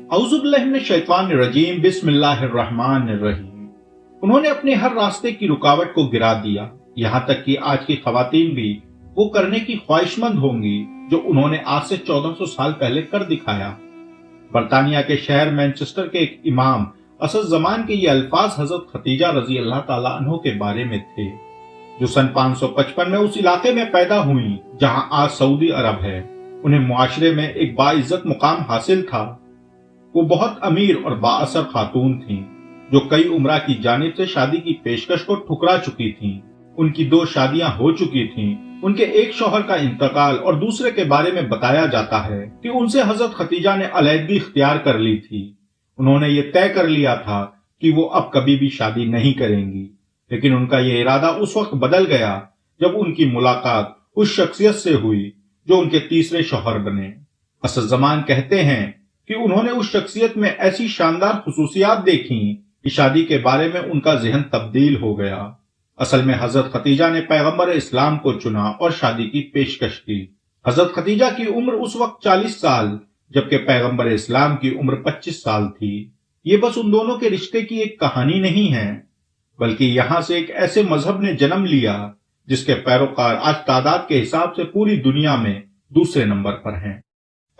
اعوذ باللہ من الشیطان الرجیم، بسم اللہ الرحمن الرحیم۔ انہوں نے اپنے ہر راستے کی رکاوٹ کو گرا دیا، یہاں تک کہ آج کی خواتین بھی وہ کرنے کی خواہش مند ہوں گی جو انہوں نے آج سے 1400 سال پہلے کر دکھایا۔ برطانیہ کے شہر مینچسٹر کے ایک امام اسد زمان کے یہ الفاظ حضرت خدیجہ رضی اللہ تعالیٰ عنہ کے بارے میں تھے، جو سن 555 میں اس علاقے میں پیدا ہوئیں جہاں آج سعودی عرب ہے۔ انہیں معاشرے میں ایک باعزت مقام حاصل تھا۔ وہ بہت امیر اور با اثر خاتون تھیں جو کئی عمرہ کی جانب سے شادی کی پیشکش کو ٹھکرا چکی تھیں۔ ان کی 2 شادیاں ہو چکی تھیں۔ ان کے ایک شوہر کا انتقال اور دوسرے کے بارے میں بتایا جاتا ہے کہ ان سے حضرت خدیجہ نے علیحدگی اختیار کر لی تھی۔ انہوں نے یہ طے کر لیا تھا کہ وہ اب کبھی بھی شادی نہیں کریں گی، لیکن ان کا یہ ارادہ اس وقت بدل گیا جب ان کی ملاقات اس شخصیت سے ہوئی جو ان کے تیسرے شوہر بنے۔ اسد زمان کہتے ہیں کہ انہوں نے اس شخصیت میں ایسی شاندار خصوصیات دیکھیں کہ شادی کے بارے میں ان کا ذہن تبدیل ہو گیا۔ اصل میں حضرت خدیجہ نے پیغمبر اسلام کو چنا اور شادی کی پیشکش کی۔ حضرت خدیجہ کی عمر اس وقت 40 سال جبکہ پیغمبر اسلام کی عمر 25 سال تھی۔ یہ بس ان دونوں کے رشتے کی ایک کہانی نہیں ہے، بلکہ یہاں سے ایک ایسے مذہب نے جنم لیا جس کے پیروکار آج تعداد کے حساب سے پوری دنیا میں دوسرے نمبر پر ہیں۔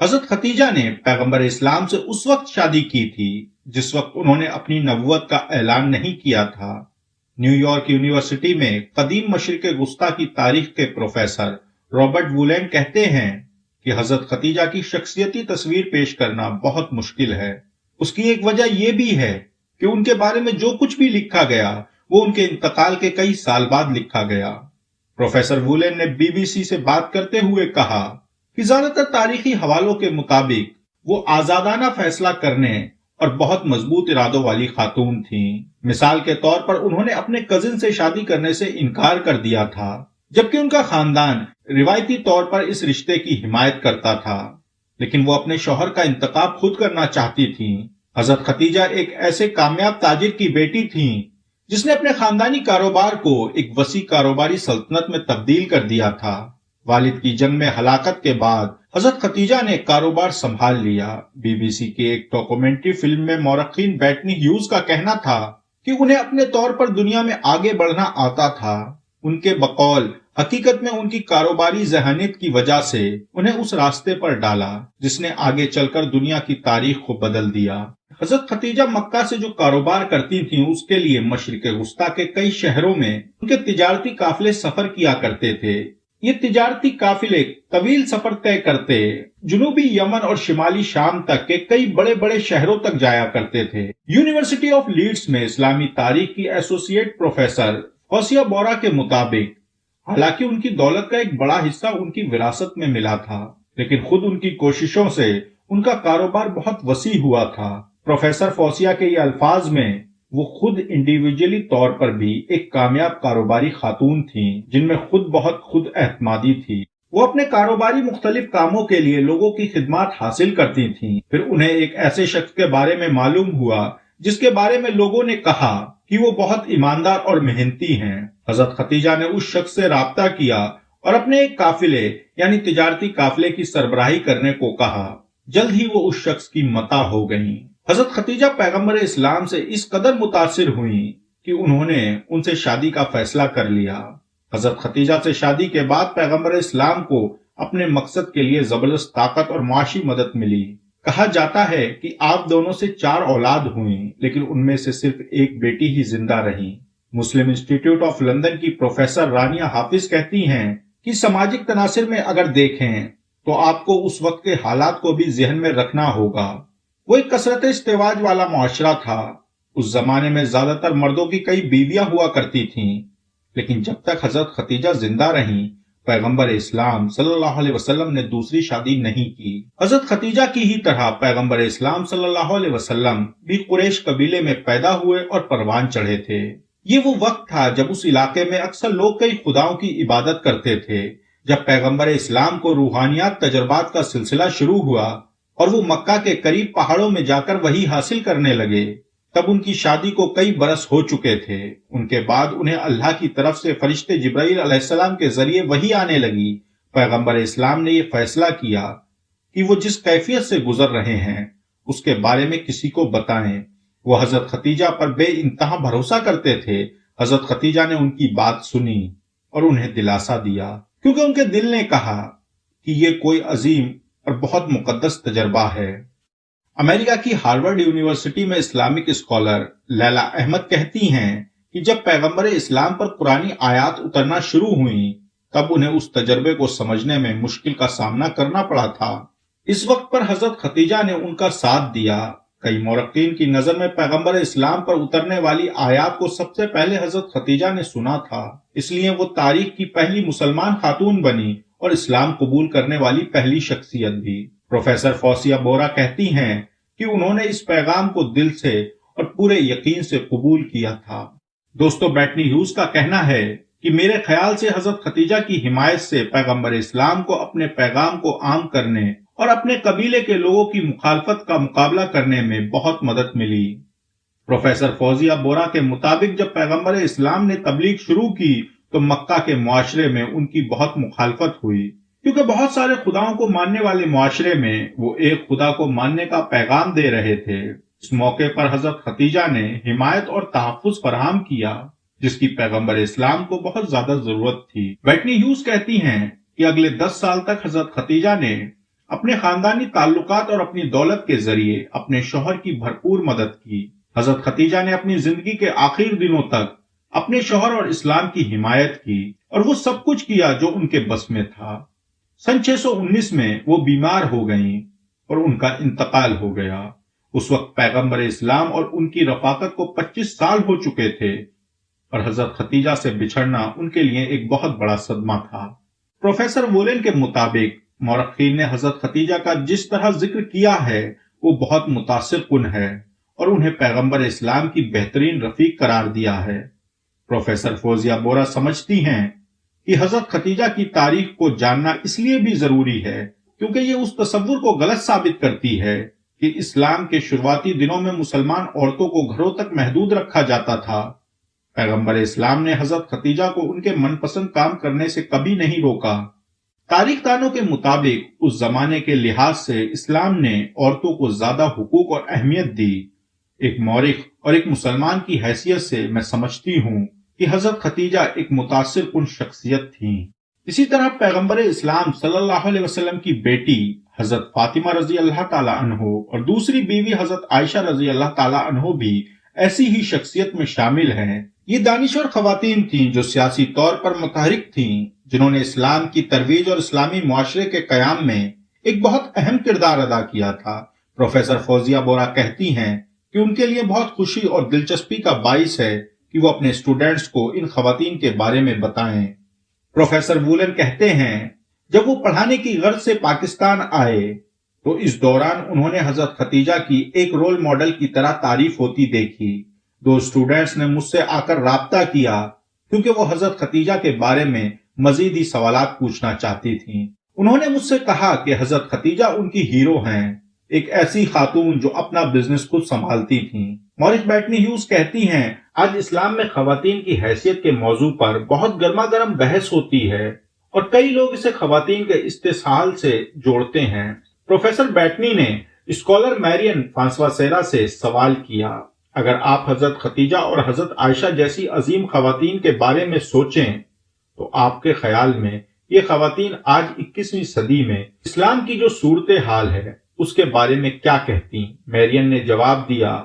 حضرت خدیجہ نے پیغمبر اسلام سے اس وقت شادی کی تھی جس وقت انہوں نے اپنی نبوت کا اعلان نہیں کیا تھا۔ نیو یارک یونیورسٹی میں قدیم مشرق وسطی کی تاریخ کے پروفیسر رابرٹ وولین کہتے ہیں کہ حضرت خدیجہ کی شخصیتی تصویر پیش کرنا بہت مشکل ہے۔ اس کی ایک وجہ یہ بھی ہے کہ ان کے بارے میں جو کچھ بھی لکھا گیا وہ ان کے انتقال کے کئی سال بعد لکھا گیا۔ پروفیسر وولین نے بی بی سی سے بات کرتے ہوئے کہا کہ زیادہ تر تاریخی حوالوں کے مطابق وہ آزادانہ فیصلہ کرنے اور بہت مضبوط ارادوں والی خاتون تھیں۔ مثال کے طور پر انہوں نے اپنے کزن سے شادی کرنے سے انکار کر دیا تھا، جبکہ ان کا خاندان روایتی طور پر اس رشتے کی حمایت کرتا تھا، لیکن وہ اپنے شوہر کا انتخاب خود کرنا چاہتی تھیں۔ حضرت خدیجہ ایک ایسے کامیاب تاجر کی بیٹی تھیں جس نے اپنے خاندانی کاروبار کو ایک وسیع کاروباری سلطنت میں تبدیل کر دیا تھا۔ والد کی جنگ میں ہلاکت کے بعد حضرت خدیجہ نے کاروبار سنبھال لیا۔ بی بی سی کی ایک ڈاکومنٹری فلم میں مورخین بیٹنی ہیوز کا کہنا تھا کہ انہیں اپنے طور پر دنیا میں آگے بڑھنا آتا تھا۔ ان کے بقول حقیقت میں ان کی کاروباری ذہانت کی وجہ سے انہیں اس راستے پر ڈالا جس نے آگے چل کر دنیا کی تاریخ کو بدل دیا۔ حضرت خدیجہ مکہ سے جو کاروبار کرتی تھیں اس کے لیے مشرق وسطی کے کئی شہروں میں ان کے تجارتی قافلے سفر کیا کرتے تھے۔ یہ تجارتی قافلے طویل سفر طے کرتے جنوبی یمن اور شمالی شام تک کے کئی بڑے بڑے شہروں تک جایا کرتے تھے۔ یونیورسٹی آف لیڈز میں اسلامی تاریخ کی ایسوسیٹ پروفیسر فوسیہ بورا کے مطابق حالانکہ ان کی دولت کا ایک بڑا حصہ ان کی وراثت میں ملا تھا، لیکن خود ان کی کوششوں سے ان کا کاروبار بہت وسیع ہوا تھا۔ پروفیسر فوسیہ کے یہ الفاظ میں وہ خود انڈیویجولی طور پر بھی ایک کامیاب کاروباری خاتون تھیں جن میں خود اعتمادی تھی۔ وہ اپنے کاروباری مختلف کاموں کے لیے لوگوں کی خدمات حاصل کرتی تھیں۔ پھر انہیں ایک ایسے شخص کے بارے میں معلوم ہوا جس کے بارے میں لوگوں نے کہا کہ وہ بہت ایماندار اور محنتی ہیں۔ حضرت خدیجہ نے اس شخص سے رابطہ کیا اور اپنے ایک قافلے یعنی تجارتی قافلے کی سربراہی کرنے کو کہا۔ جلد ہی وہ اس شخص کی متا ہو گئیں۔ حضرت خدیجہ پیغمبر اسلام سے اس قدر متاثر ہوئیں کہ انہوں نے ان سے شادی کا فیصلہ کر لیا۔ حضرت خدیجہ سے شادی کے بعد پیغمبر اسلام کو اپنے مقصد کے لیے زبردست طاقت اور معاشی مدد ملی۔ کہا جاتا ہے کہ آپ دونوں سے 4 اولاد ہوئیں، لیکن ان میں سے صرف ایک بیٹی ہی زندہ رہی۔ مسلم انسٹیٹیوٹ آف لندن کی پروفیسر رانیہ حافظ کہتی ہیں کہ سماجک تناظر میں اگر دیکھیں تو آپ کو اس وقت کے حالات کو بھی ذہن میں رکھنا ہوگا۔ وہ ایک کثرت ازدواج والا معاشرہ تھا۔ اس زمانے میں زیادہ تر مردوں کی کئی بیویاں ہوا کرتی تھیں، لیکن جب تک حضرت خدیجہ زندہ رہیں پیغمبر اسلام صلی اللہ علیہ وسلم نے دوسری شادی نہیں کی۔ حضرت خدیجہ کی ہی طرح پیغمبر اسلام صلی اللہ علیہ وسلم بھی قریش قبیلے میں پیدا ہوئے اور پروان چڑھے تھے۔ یہ وہ وقت تھا جب اس علاقے میں اکثر لوگ کئی خداؤں کی عبادت کرتے تھے۔ جب پیغمبر اسلام کو روحانیات تجربات کا سلسلہ شروع ہوا اور وہ مکہ کے قریب پہاڑوں میں جا کر وہی حاصل کرنے لگے، تب ان کی شادی کو کئی برس ہو چکے تھے۔ ان کے بعد انہیں اللہ کی طرف سے فرشتے جبرائیل علیہ السلام کے ذریعے وحی آنے لگی۔ پیغمبر اسلام نے یہ فیصلہ کیا کہ وہ جس کیفیت سے گزر رہے ہیں اس کے بارے میں کسی کو بتائیں۔ وہ حضرت ختیجہ پر بے انتہا بھروسہ کرتے تھے۔ حضرت ختیجہ نے ان کی بات سنی اور انہیں دلاسا دیا، کیونکہ ان کے دل نے کہا کہ یہ کوئی عظیم اور بہت مقدس تجربہ ہے۔ امریکہ کی ہارورڈ یونیورسٹی میں اسلامک اسکالر لیلا احمد کہتی ہیں کہ جب پیغمبر اسلام پر قرآنی آیات اترنا شروع ہوئیں تب انہیں اس تجربے کو سمجھنے میں مشکل کا سامنا کرنا پڑا تھا۔ اس وقت پر حضرت ختیجہ نے ان کا ساتھ دیا۔ کئی مورخین کی نظر میں پیغمبر اسلام پر اترنے والی آیات کو سب سے پہلے حضرت ختیجہ نے سنا تھا، اس لیے وہ تاریخ کی پہلی مسلمان خاتون بنی اور اسلام قبول کرنے والی پہلی شخصیت بھی۔ پروفیسر فوزیہ بورا کہتی ہیں کہ انہوں نے اس پیغام کو دل سے اور پورے یقین سے قبول کیا تھا۔ دوستو، بیٹنی ہیوز کا کہنا ہے کہ میرے خیال سے حضرت ختیجہ کی حمایت سے پیغمبر اسلام کو اپنے پیغام کو عام کرنے اور اپنے قبیلے کے لوگوں کی مخالفت کا مقابلہ کرنے میں بہت مدد ملی۔ پروفیسر فوزیہ بورا کے مطابق جب پیغمبر اسلام نے تبلیغ شروع کی تو مکہ کے معاشرے میں ان کی بہت مخالفت ہوئی، کیونکہ بہت سارے خداؤں کو ماننے والے معاشرے میں وہ ایک خدا کو ماننے کا پیغام دے رہے تھے۔ اس موقع پر حضرت ختیجہ نے حمایت اور تحفظ فراہم کیا، جس کی پیغمبر اسلام کو بہت زیادہ ضرورت تھی۔ بیٹنی ہیوز کہتی ہیں کہ اگلے 10 سال تک حضرت ختیجہ نے اپنے خاندانی تعلقات اور اپنی دولت کے ذریعے اپنے شوہر کی بھرپور مدد کی۔ حضرت ختیجہ نے اپنی زندگی کے آخر دنوں تک اپنے شوہر اور اسلام کی حمایت کی اور وہ سب کچھ کیا جو ان کے بس میں تھا۔ سن 619 میں وہ بیمار ہو گئیں اور ان کا انتقال ہو گیا۔ اس وقت پیغمبر اسلام اور ان کی رفاقت کو 25 سال ہو چکے تھے اور حضرت ختیجہ سے بچھڑنا ان کے لیے ایک بہت بڑا صدمہ تھا۔ پروفیسر وولن کے مطابق مورخین نے حضرت ختیجہ کا جس طرح ذکر کیا ہے وہ بہت متاثر کن ہے اور انہیں پیغمبر اسلام کی بہترین رفیق قرار دیا ہے۔ پروفیسر فوزیہ بورا سمجھتی ہیں کہ حضرت ختیجہ کی تاریخ کو جاننا اس لیے بھی ضروری ہے کیونکہ یہ اس تصور کو غلط ثابت کرتی ہے کہ اسلام کے شروعاتی دنوں میں مسلمان عورتوں کو گھروں تک محدود رکھا جاتا تھا۔ پیغمبر اسلام نے حضرت ختیجہ کو ان کے من پسند کام کرنے سے کبھی نہیں روکا۔ تاریخ دانوں کے مطابق اس زمانے کے لحاظ سے اسلام نے عورتوں کو زیادہ حقوق اور اہمیت دی۔ ایک مورخ اور ایک مسلمان کی حیثیت سے میں سمجھتی ہوں کہ حضرت ختیجہ ایک متاثر کن شخصیت تھیں۔ اسی طرح پیغمبر اسلام صلی اللہ علیہ وسلم کی بیٹی حضرت فاطمہ رضی اللہ تعالی عنہ اور دوسری بیوی حضرت عائشہ رضی اللہ تعالی عنہ بھی ایسی ہی شخصیت میں شامل ہیں۔ یہ دانشور خواتین تھیں جو سیاسی طور پر متحرک تھیں، جنہوں نے اسلام کی ترویج اور اسلامی معاشرے کے قیام میں ایک بہت اہم کردار ادا کیا تھا۔ پروفیسر فوزیہ بورا کہتی ہیں کہ ان کے لیے بہت خوشی اور دلچسپی کا باعث ہے کہ وہ اپنے اسٹوڈنٹس کو ان خواتین کے بارے میں بتائیں۔ پروفیسر وولن کہتے ہیں جب وہ پڑھانے کی غرض سے پاکستان آئے تو اس دوران انہوں نے حضرت ختیجہ کی ایک رول ماڈل کی طرح تعریف ہوتی دیکھی۔ 2 اسٹوڈنٹس نے مجھ سے آ کر رابطہ کیا کیونکہ وہ حضرت ختیجہ کے بارے میں مزید ہی سوالات پوچھنا چاہتی تھیں۔ انہوں نے مجھ سے کہا کہ حضرت ختیجہ ان کی ہیرو ہیں، ایک ایسی خاتون جو اپنا بزنس خود سنبھالتی تھیں۔ مورخ بیٹنی ہیوز کہتی ہیں آج اسلام میں خواتین کی حیثیت کے موضوع پر بہت گرما گرم بحث ہوتی ہے اور کئی لوگ اسے خواتین کے استحصال سے جوڑتے ہیں۔ پروفیسر بیٹنی نے اسکالر میرین فرانسوا سیرا سے سوال کیا، اگر آپ حضرت ختیجہ اور حضرت عائشہ جیسی عظیم خواتین کے بارے میں سوچیں تو آپ کے خیال میں یہ خواتین آج 21ویں صدی میں اسلام کی جو صورتحال ہے اس کے بارے میں کیا کہتی؟ میرین نے جواب دیا،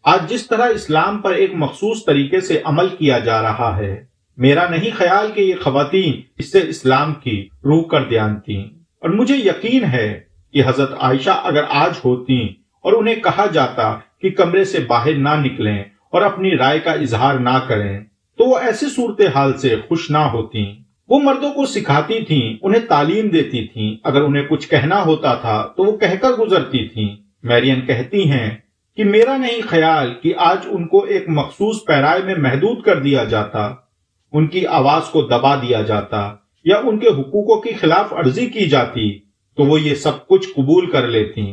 آج جس طرح اسلام پر ایک مخصوص طریقے سے عمل کیا جا رہا ہے، میرا نہیں خیال کہ یہ خواتین اس سے اسلام کی روح کر جانتی، اور مجھے یقین ہے کہ حضرت عائشہ اگر آج ہوتی اور انہیں کہا جاتا کہ کمرے سے باہر نہ نکلیں اور اپنی رائے کا اظہار نہ کریں تو وہ ایسی صورتحال سے خوش نہ ہوتی۔ وہ مردوں کو سکھاتی تھیں، انہیں تعلیم دیتی تھیں، اگر انہیں کچھ کہنا ہوتا تھا تو وہ کہہ کر گزرتی تھیں۔ میرین کہتی ہیں کہ میرا نہیں خیال کہ آج ان کو ایک مخصوص پیرائے میں محدود کر دیا جاتا، ان کی آواز کو دبا دیا جاتا یا ان کے حقوقوں کی خلاف ورزی کی جاتی تو وہ یہ سب کچھ قبول کر لیتی۔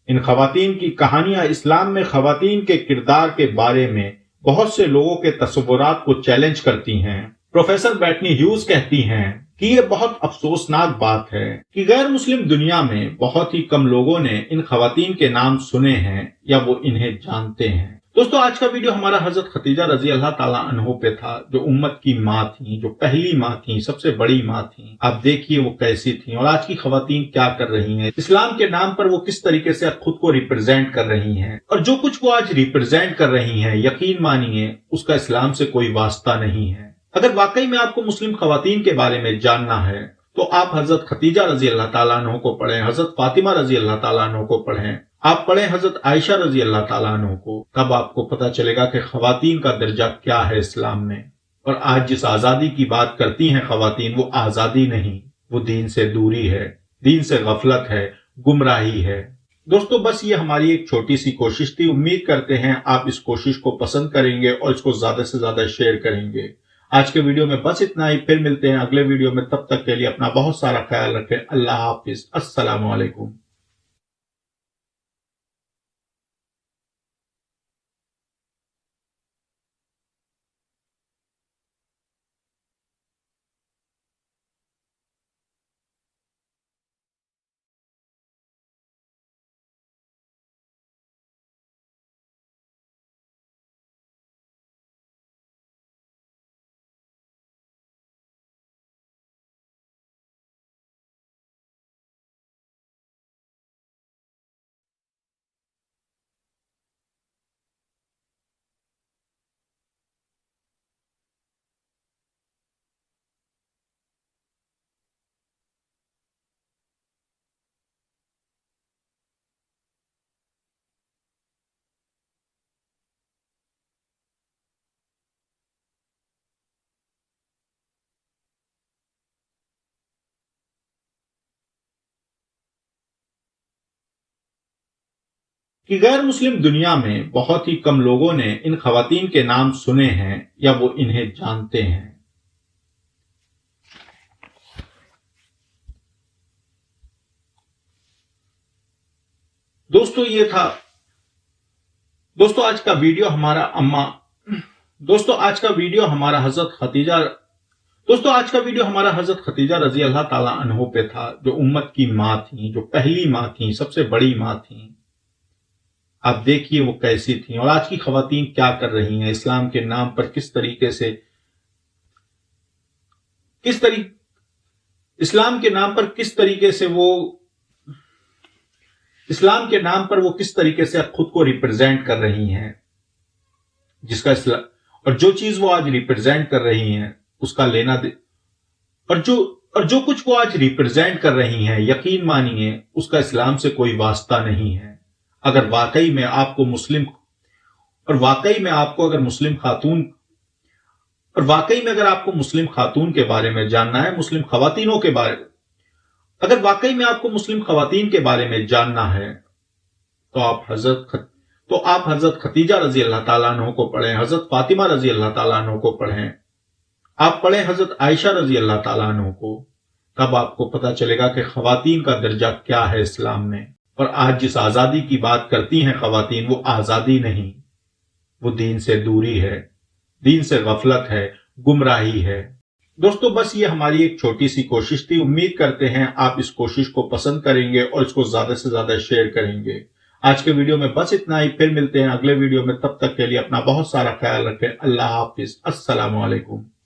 ان خواتین کی کہانیاں اسلام میں خواتین کے کردار کے بارے میں بہت سے لوگوں کے تصورات کو چیلنج کرتی ہیں۔ پروفیسر بیٹنی ہیوز کہتی ہیں کہ یہ بہت افسوسناک بات ہے کہ غیر مسلم دنیا میں بہت ہی کم لوگوں نے ان خواتین کے نام سنے ہیں یا وہ انہیں جانتے ہیں۔ دوستو آج کا ویڈیو ہمارا حضرت ختیجہ رضی اللہ تعالیٰ عنہ پہ تھا، جو امت کی ماں تھیں، جو پہلی ماں تھیں، سب سے بڑی ماں تھیں۔ آپ دیکھیے وہ کیسی تھیں اور آج کی خواتین کیا کر رہی ہیں، اسلام کے نام پر وہ کس طریقے سے خود کو ریپرزینٹ کر رہی ہیں، اور جو کچھ وہ آج ریپرزینٹ کر رہی ہیں یقین مانیے اس کا اسلام سے کوئی واسطہ نہیں ہے۔ اگر واقعی میں آپ کو مسلم خواتین کے بارے میں جاننا ہے تو آپ حضرت ختیجہ رضی اللہ تعالیٰ عنہ کو پڑھیں، حضرت فاطمہ رضی اللہ تعالیٰ عنہ کو پڑھیں، آپ پڑھیں حضرت عائشہ رضی اللہ تعالیٰ عنہ کو، تب آپ کو پتہ چلے گا کہ خواتین کا درجہ کیا ہے اسلام میں۔ اور آج جس آزادی کی بات کرتی ہیں خواتین، وہ آزادی نہیں، وہ دین سے دوری ہے، دین سے غفلت ہے، گمراہی ہے۔ دوستو بس یہ ہماری ایک چھوٹی سی کوشش تھی، امید کرتے ہیں آپ اس کوشش کو پسند کریں گے اور اس کو زیادہ سے زیادہ شیئر کریں گے۔ آج کے ویڈیو میں بس اتنا ہی، پھر ملتے ہیں اگلے ویڈیو میں، تب تک کے لیے اپنا بہت سارا خیال رکھیں۔ اللہ حافظ، السلام علیکم۔ کہ غیر مسلم دنیا میں بہت ہی کم لوگوں نے ان خواتین کے نام سنے ہیں یا وہ انہیں جانتے ہیں۔ دوستو یہ تھا، دوستو آج کا ویڈیو ہمارا حضرت ختیجہ رضی اللہ تعالیٰ عنہ پہ تھا، جو امت کی ماں تھیں، جو پہلی ماں تھیں، سب سے بڑی ماں تھیں۔ آپ دیکھیے وہ کیسی تھیں اور آج کی خواتین کیا کر رہی ہیں، اسلام کے نام پر کس طریقے سے خود کو ریپرزینٹ کر رہی ہیں، جس کا اسلام اور جو چیز وہ آج ریپرزینٹ کر رہی ہیں اس کا لینا دے اور جو کچھ وہ آج ریپرزینٹ کر رہی ہیں یقین مانیے اس کا اسلام سے کوئی واسطہ نہیں ہے۔ اگر واقعی میں آپ کو مسلم خاتون کے بارے میں جاننا ہے، مسلم خواتینوں کے بارے اگر واقعی میں آپ کو مسلم خواتین کے بارے میں جاننا ہے تو آپ حضرت ختیجہ رضی اللہ تعالیٰ عنہ کو پڑھیں، حضرت فاطمہ رضی اللہ تعالیٰ عنہ کو پڑھیں، آپ پڑھیں حضرت عائشہ رضی اللہ تعالیٰ عنہ کو، تب آپ کو پتہ چلے گا کہ خواتین کا درجہ کیا ہے اسلام میں۔ اور آج جس آزادی کی بات کرتی ہیں خواتین، وہ آزادی نہیں، وہ دین سے دوری ہے، دین سے غفلت ہے، گمراہی ہے۔ دوستو بس یہ ہماری ایک چھوٹی سی کوشش تھی، امید کرتے ہیں آپ اس کوشش کو پسند کریں گے اور اس کو زیادہ سے زیادہ شیئر کریں گے۔ آج کے ویڈیو میں بس اتنا ہی، پھر ملتے ہیں اگلے ویڈیو میں، تب تک کے لیے اپنا بہت سارا خیال رکھیں۔ اللہ حافظ، السلام علیکم۔